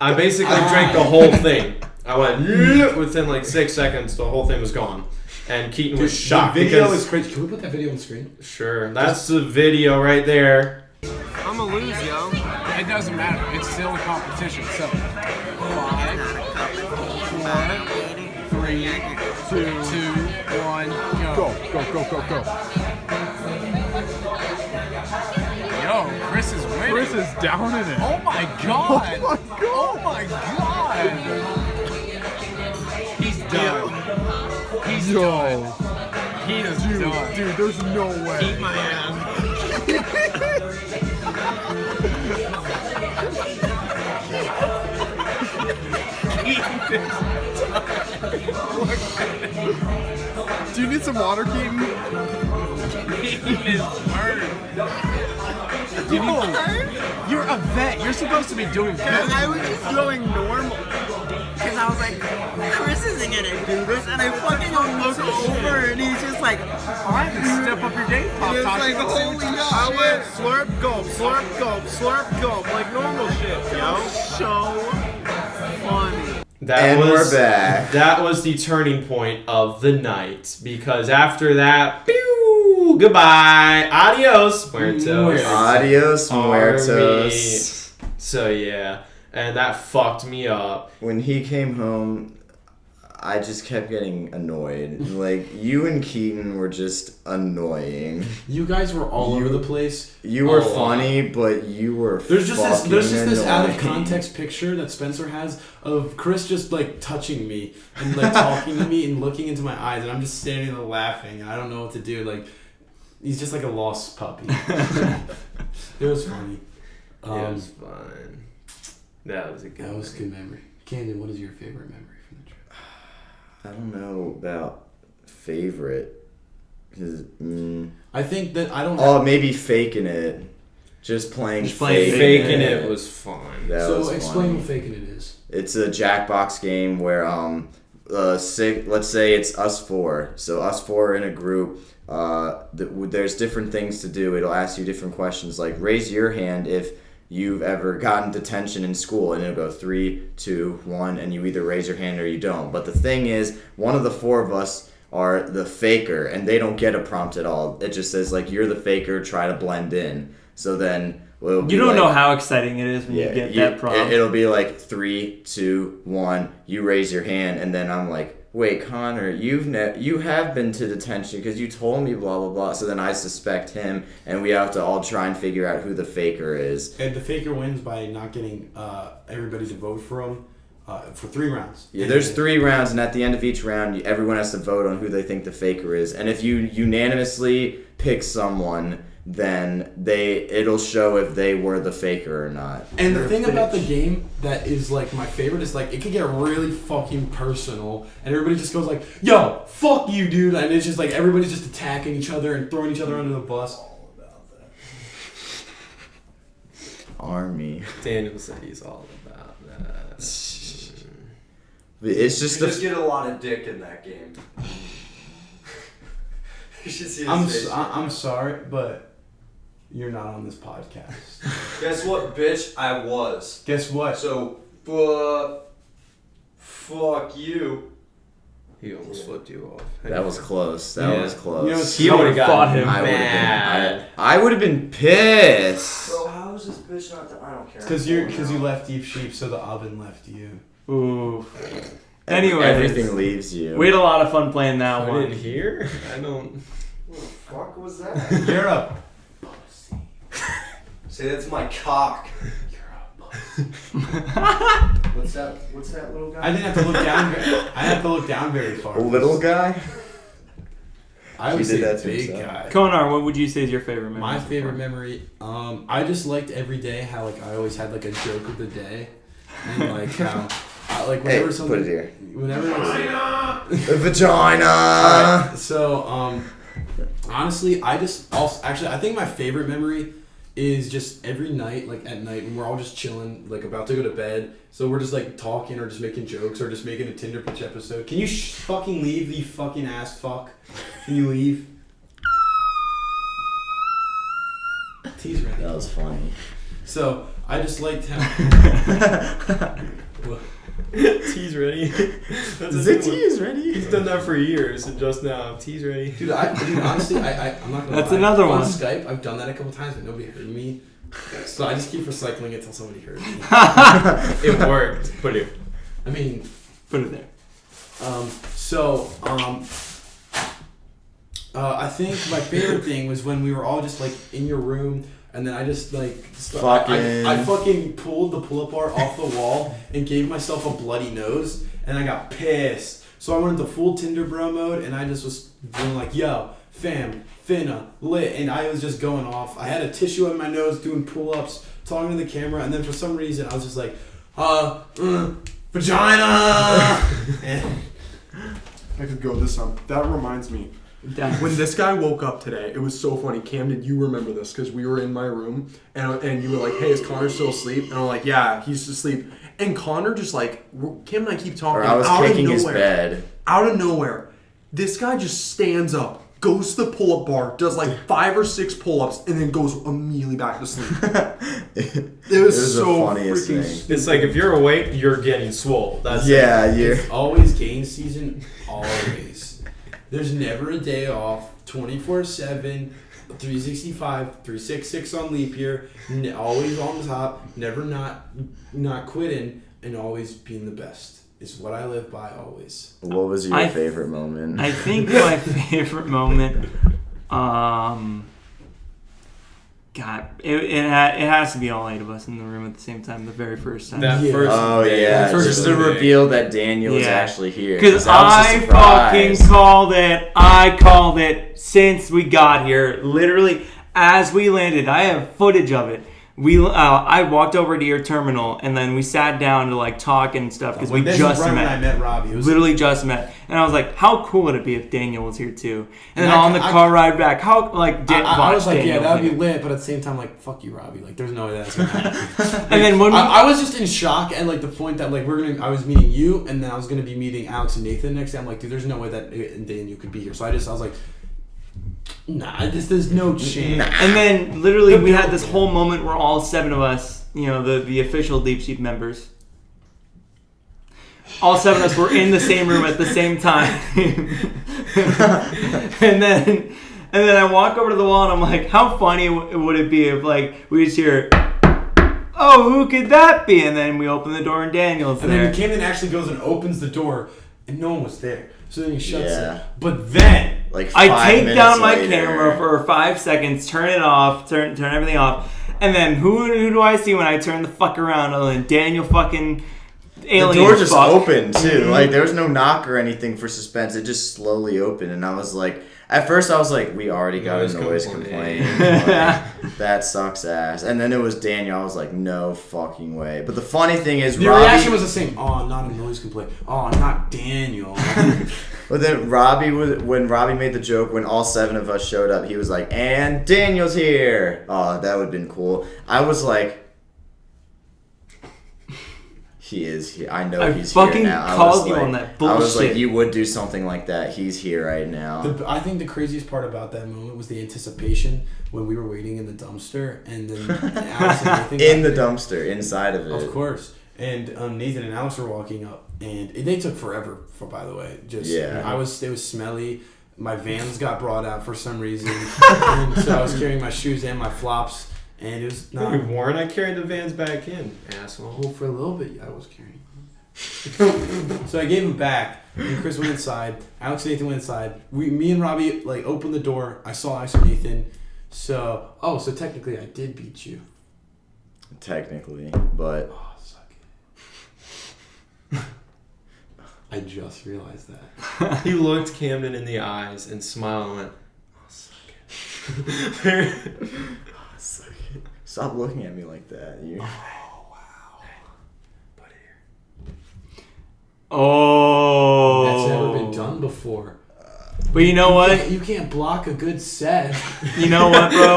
I basically drank the whole thing. I went within 6 seconds, the whole thing was gone. And Keaton was shocked. The video because, is crazy. Can we put that video on the screen? Sure, that's the video right there. I'm gonna lose, yo. It doesn't matter. It's still a competition. So, 5, 4, 3, 2, 1, go. Go. Yo, Chris is winning. Chris is down in it. Oh my god. Oh my god. He's done. He's done. He is done. Dude, there's no way. Eat my ass. Do you need some water, Keaton? Keaton is burned. You're a vet. You're supposed to be doing vet. I was just going normal. Because I was like, Chris isn't gonna do this. And I fucking look over and he's just like, Alright, then step up your game. Pop it's top. like, holy shit. I went slurp, gulp, like normal shit, yo. So funny. And we're back. That was the turning point of the night, because after that, pew, goodbye, adios, muertos. Adios, Army. muertos. So yeah, and that fucked me up. When he came home, I just kept getting annoyed. You and Keaton were just annoying. You guys were all over the place. You were funny, but you were There's just this out of annoying. context picture that Spencer has of Chris just touching me and talking to me and looking into my eyes, and I'm just standing there laughing and I don't know what to do. He's just like a lost puppy. It was funny. It was fun. That was a good. That was a good memory. Camden, what is your favorite memory from the trip? I don't know about favorite. I think that I don't. Oh, maybe faking it. Just playing Faking it was fun. That So was explain funny. what faking it is. It's a Jackbox game where let's say it's us four. So us four in a group. There's different things to do. It'll ask you different questions, like raise your hand if you've ever gotten detention in school, and it'll go 3, 2, 1, and you either raise your hand or you don't. But the thing is, one of the four of us are the faker, and they don't get a prompt at all. It just says you're the faker, try to blend in. So then you don't know how exciting it is when you get that prompt. It'll be 3, 2, 1. You raise your hand, and then I'm like, wait, Connor, you have been to detention because you told me blah blah blah. So then I suspect him, and we have to all try and figure out who the faker is. And the faker wins by not getting everybody to vote for him for 3 rounds. Yeah, there's 3 rounds, and at the end of each round, everyone has to vote on who they think the faker is. And if you unanimously pick someone, then it'll show if they were the faker or not. And the thing about the game that is my favorite is it can get really fucking personal, and everybody just goes yo, fuck you, dude, and it's just everybody's just attacking each other and throwing each other under the bus. Army. Daniel said he's all about that. It's just You just get a lot of dick in that game. You should see his face. I'm sorry, but you're not on this podcast. Guess what, bitch? I was. Guess what? So, fuck you. He almost flipped you off. That was close. That was close. He would have fought him. I would have been pissed. Bro, how is this bitch not I don't care. Because you left Deep Sheep, so the oven left you. Ooh. Anyway, Everything leaves you. We had a lot of fun playing that I one. didn't hear. I don't. What the fuck was that? You're a pussy. Say that's my cock. You're a pussy. What's that little guy? I didn't have to look down. I had to look down very far. A little guy. I would He did say that to big himself. guy. Konar, what would you say is your favorite memory? My favorite memory, I just liked every day how like I always had like a joke of the day, and like how like whenever Hey, something, put it here. whenever Vagina. Alright, so honestly, I think my favorite memory is just every night, like at night when we're all just chilling, like about to go to bed. So we're just like talking or just making jokes or just making a Tinder pitch episode. Can you fucking leave, you fucking ass fuck? Can you leave? T's ready. That was funny. So I just liked how. T's ready. T's ready? He's done that for years, and just now, T's ready. Dude, honestly, I'm not gonna That's lie. another On one. Skype, I've done that a couple times, but nobody heard me. So I just keep recycling it till somebody heard me. It worked. Put it. I mean, Put it there. I think my favorite thing was when we were all just like in your room, and then I just like I fucking pulled the pull-up bar off the wall and gave myself a bloody nose, and I got pissed. So I went into full Tinder bro mode, and I just was doing like, yo, fam, finna, lit, and I was just going off. I had a tissue on my nose doing pull-ups, talking to the camera, and then for some reason I was just like, vagina! And I could go this time. That reminds me. When this guy woke up today, it was so funny. Cam, did you remember this? Because we were in my room, and you were like, hey, is Connor still asleep? And I'm like, yeah, he's asleep. And Connor just like, Cam and I keep talking. Or I was kicking his bed. Out of nowhere, this guy just stands up, goes to the pull-up bar, does like 5 or 6 pull-ups, and then goes immediately back to sleep. It was so the funniest freaking thing. It's like if you're awake, you're getting swole. That's Yeah, it. you're. it's always game season, always. There's never a day off, 24/7, 365, 366 on leap year, always on top, never not quitting, and always being the best. Is what I live by always. What was your favorite moment? I think my favorite moment, God, it has to be all 8 of us in the room at the same time the very first time. That Yeah. first. Oh yeah, First just to day. reveal that Daniel is Yeah. actually here. Because that was a I surprise. fucking called it. I called it since we got here. Literally, as we landed, I have footage of it. I walked over to your terminal, and then we sat down to like talk and stuff because we just When I met. met Robbie. It was Literally just met, and I was like, "How cool would it be if Daniel was here too?" And then And on the car ride back, how like I was like, Daniel yeah, that would be here. lit, but at the same time, like, fuck you, Robbie. Like, there's no way that's gonna happen. And then when I was just in shock at like the point that like I was meeting you, and then I was gonna be meeting Alex and Nathan next day. I'm like, dude, there's no way that Daniel could be here. So I was like, nah, there's no chance. And then literally we had this whole moment where all 7 of us, the official Deep Sheep members, all 7 of us were in the same room at the same time. and then I walk over to the wall and I'm like, how funny would it be if like we just hear, oh, who could that be? And then we open the door and Daniel's And there. then Camden actually goes and opens the door, and no one was there. So then he shuts Yeah. it. But then Like I 5 take minutes down my later. camera for 5 seconds, turn it off, turn everything off, and then who do I see when I turn the fuck around? Other than Daniel fucking alien. The door just fuck. opened too. Like there was no knock or anything for suspense. It just slowly opened, and I was like, at first I was like, we already got a noise complaint. Like, that sucks ass. And then it was Daniel. I was like, no fucking way. But the funny thing is, the Robbie, reaction was the same. Oh, not a noise complaint. Oh, not Daniel. But then when Robbie made the joke, when all 7 of us showed up, he was like, and Daniel's here. Oh, that would have been cool. I was like, he is here. I know he's here fucking now. called you on that I was like, bullshit. you would do something like that. He's here right now. I think the craziest part about that moment was the anticipation when we were waiting in the dumpster, and then Alex and Nathan In the got there. dumpster, inside of it. Of course. And Nathan and Alex were walking up, and they took forever. By the way, Yeah. it was smelly. My Vans got brought out for some reason, and so I was carrying my shoes and my flops, and it was not. Hey, Warren, I carried the Vans back in, asshole. Well, for a little bit, I was carrying. So I gave him back, and Chris went inside. Alex and Nathan went inside. Me and Robbie like opened the door. I saw Alex and Nathan. So technically, I did beat you. Technically, but Oh, suck it. I just realized that. He looked Camden in the eyes and smiled and went, "Oh, suck it." suck it. Stop looking at me like that. You. Put it here. Oh. That's never been done before. But you know what? You can't block a good set. You know what, bro?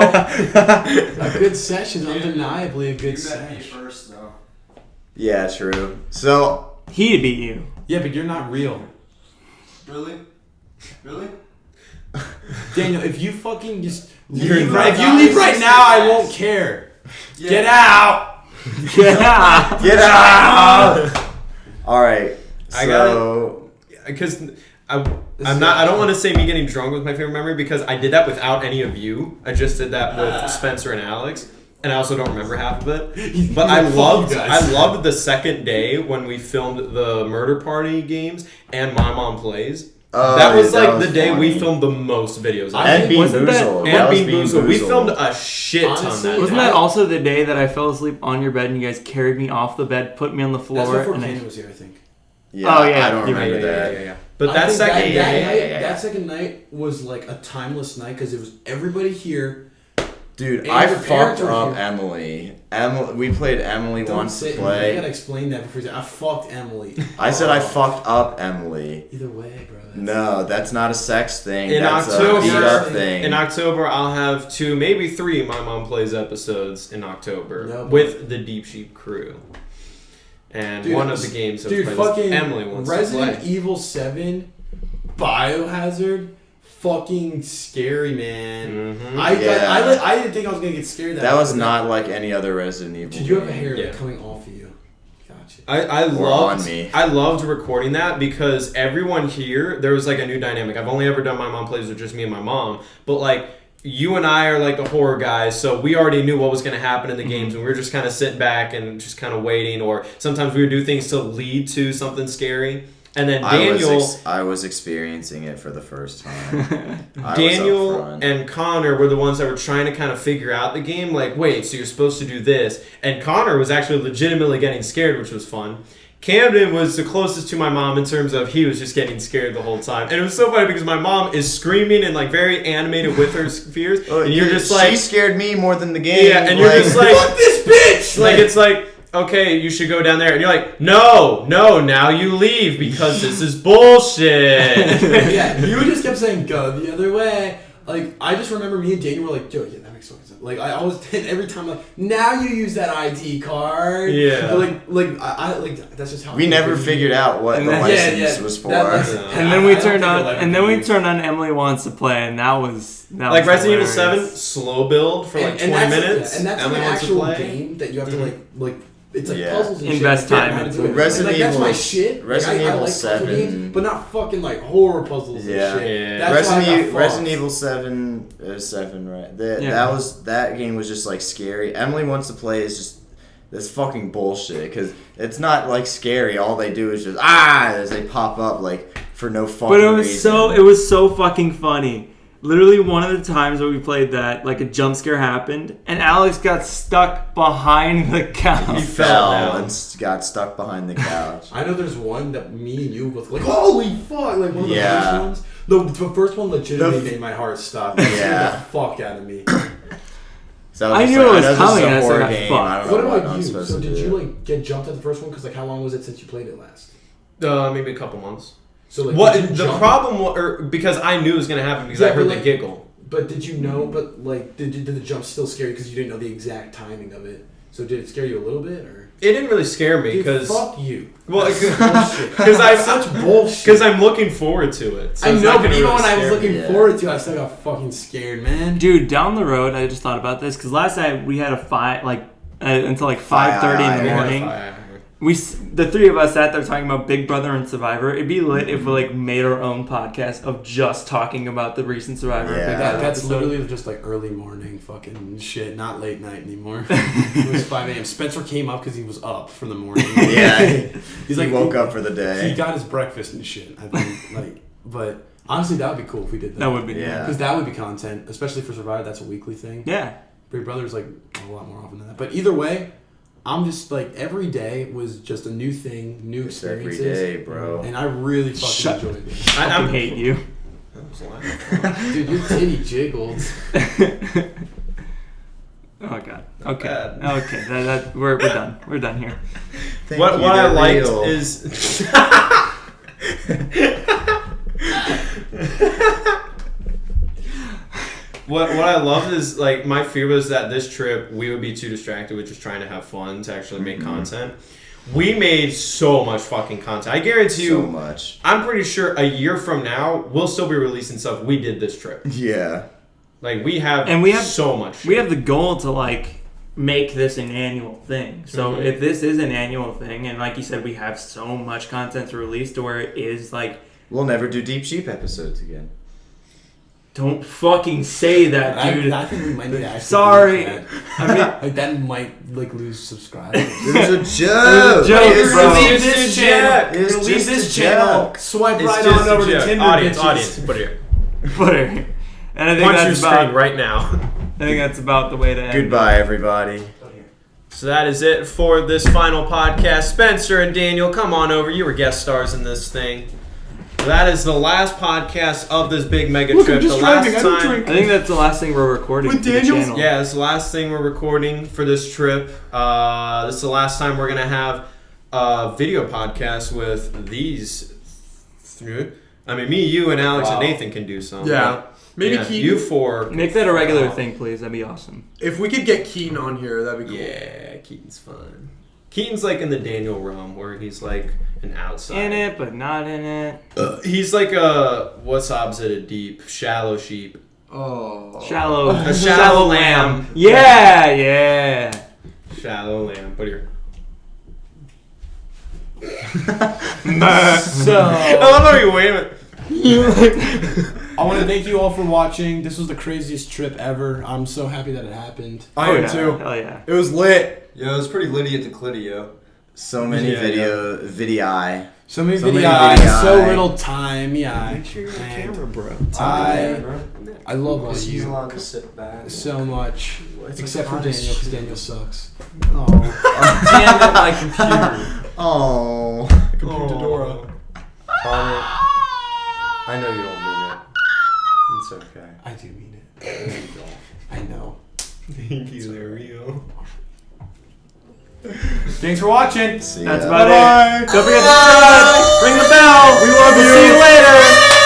A good session is undeniably a good session. first, though. Yeah, true. So He beat you. Yeah, but you're not real. Really? Really? Daniel, if you fucking just You're leave not- if you leave right now, I won't care. Yeah. Get out! Yeah. get out. All right. I So Because I don't want to say me getting drunk was my favorite memory because I did that without any of you. I just did that with Spencer and Alex, and I also don't remember half of it. But I loved the second day when we filmed the Murder Party games and My Mom Plays. That was yeah, like that was the day we funny. filmed the most videos. And Bean Wasn't that- Boozled. And That was Bean Boozled. We filmed a shit ton Honestly, that Wasn't day. that also the day that I fell asleep on your bed and you guys carried me off the bed, put me on the That's floor, before and Canyon was here, I think. Yeah, Oh, yeah. I don't Yeah, remember that. Yeah. But I that think second that day, night, that second night was like a timeless night because it was everybody here. Dude, And I your parents fucked were up here. Emily. We played Emily Don't once to sit. You play. gotta explain that before you say, I fucked Emily. I said I fucked up Emily. Either way, bro. No, that's not a sex thing. In That's October- a beat up thing. in October, I'll have 2, maybe 3 My Mom Plays episodes in October No, but- with the Deep Sheep crew. And Dude, one of the games that Dude, was played fucking is Emily wants Resident to play. Evil 7 Biohazard. Fucking scary, man. Mhm. I didn't think I was gonna get scared. That was much. not like any other Resident Evil. Did you have a game. hair Yeah. like, coming off of you? Gotcha. I Or loved on me. I loved recording that because everyone here there was like a new dynamic. I've only ever done My Mom Plays with just me and my mom, but like you and I are like the horror guys, so we already knew what was going to happen in the games, and we were just kind of sitting back and just kind of waiting, or sometimes we would do things to lead to something scary. And then Daniel, I was experiencing it for the first time. I was Daniel up front. and Connor were the ones that were trying to kind of figure out the game. Like, wait, so you're supposed to do this? And Connor was actually legitimately getting scared, which was fun. Camden was the closest to my mom in terms of he was just getting scared the whole time. And it was so funny because my mom is screaming and like very animated with her fears. And you're just like... She scared me more than the game. Yeah, and you're just like... Fuck this bitch! Like, it's like... Okay, you should go down there. And you're like, no, now you leave because this is bullshit. Yeah, you just kept saying, go the other way. Like, I just remember me and Daniel were like, yo, yeah, that makes fucking sense. Like, I always, every time, like, now you use that ID card. Yeah. Like, that's just how we never figured out what And the then- license was for. And then we turned on Emily Wants to Play, and that was Like Resident Evil 7, hilarious. slow build for like 20 minutes. And that's Emily an wants to actual play. game that you have to, like it's like Yeah. puzzles and Invest shit. time Like, into and, it. Resident like, that's my Evil- shit. Resident like, I Evil like puzzle 7. games, but not fucking like horror puzzles Yeah. and shit. Yeah. That's why I got Resident fucked. Evil 7, 7, right? Yeah. That game was just like scary. Emily Wants to Play is just this fucking bullshit because it's not like scary. All they do is just as they pop up like for no fucking But it was reason. it was so fucking funny. Literally, one of the times that we played that, like a jump scare happened, and Alex got stuck behind the He couch. fell down. and got stuck behind the couch. I know there's one that me and you both like, holy fuck! Like one of the Yeah. first ones. The first one legitimately The- made my heart stop. It scared Yeah. the fuck out of me. So I was knew just it was know this coming, is and I a said, horror "Ah, game. fuck." I don't know What what about I'm you? supposed So to did do. you like get jumped at the first one? Because like how long was it since you played it last? Maybe a couple months. So like What did you the jump? problem was, because I knew it was gonna happen because I Yeah, heard but, the like- giggle. But did you know? But like, did the jump still scare you because you didn't know the exact timing of it? So did it scare you a little bit, or? It didn't really scare me Dude, because fuck you. well, That's bullshit. because That's such bullshit. because I'm looking forward to it. So I it's know, not but gonna even really when I was scare me. looking Yeah. forward to it, I still got fucking scared, man. Dude, down the road, I just thought about this because last night we had a fight until like 5:30 in the Yeah. morning. The three of us sat there talking about Big Brother and Survivor. It'd be lit if we like made our own podcast of just talking about the recent Survivor. Yeah. Big Brother That's episode. literally just like early morning fucking shit, not late night anymore. It was 5 a.m. Spencer came up because he was up for the morning. Yeah, He's he like, woke up for the He day. got his breakfast and shit. I think, like, but honestly, that would be cool if we did that. That would be Yeah. Because that would be content, especially for Survivor. That's a weekly thing. Yeah. Big Brother's like a lot more often than that. But either way, I'm just like every day was just a new thing, new It's every experiences. day, bro. And I really fucking enjoyed it. I hate you. Dude, your titty jiggled. Oh god. Okay. Okay. We're done. We're done here. What I liked is what I loved is like my fear was that this trip we would be too distracted with just trying to have fun to actually make content. We made so much fucking content. I guarantee you. So much. I'm pretty sure a year from now we'll still be releasing stuff. We did this trip. Yeah. Like we have so much shit. We have the goal to like make this an annual thing. So if this is an annual thing, and like you said, we have so much content to release to where it is like we'll never do Deep Sheep episodes again. Don't fucking say that, dude. I think we might need to actually. Sorry. I mean, like that might like lose subscribers. It was a joke. Leave this channel. Leave this channel. Swipe right on over to Tinder. Audience, put it here. Put it here. And I think Punch your that's screen about right now. I think that's about the way to end. Goodbye, everybody. So that is it for this final podcast. Spencer and Daniel, come on over. You were guest stars in this thing. That is the last podcast of this big mega trip. I'm just the last driving, time. I think that's the last thing we're recording With for the Daniel's? channel. Yeah, it's the last thing we're recording for this trip. This is the last time we're gonna have a video podcast with these. I mean, me, you, and Alex and Nathan can do some. Yeah. Maybe Yeah, Keaton. you four. Make that a regular thing, please. That'd be awesome. If we could get Keaton on here, that'd be cool. Yeah, Keaton's fun. Keaton's like in the Daniel realm where he's like an outsider. In it, but not in it. He's like what's opposite of deep? Shallow sheep. Oh. Shallow. A shallow lamb. Yeah. Shallow lamb. Put here. So. I love how you wave it. I want to thank you all for watching. This was the craziest trip ever. I'm so happy that it happened. I am yeah. too. Hell yeah. It was lit. Yo, it was pretty litty at the clitty, yo. So many vidii. So many So many videos, videos. so little time. Yeah. Make sure you're on camera, bro. I love all He's you allowed to sit back. so much. Except for Daniel, because Daniel sucks. Oh. Damn it, my computer. Oh. Computadora. Connor, I know you don't mean it. It's okay. I do mean it. No, you don't. I know. Pinkies are real. Thanks for watching. See That's ya. about it. Don't forget to subscribe. Ring the bell. We love you. See you later.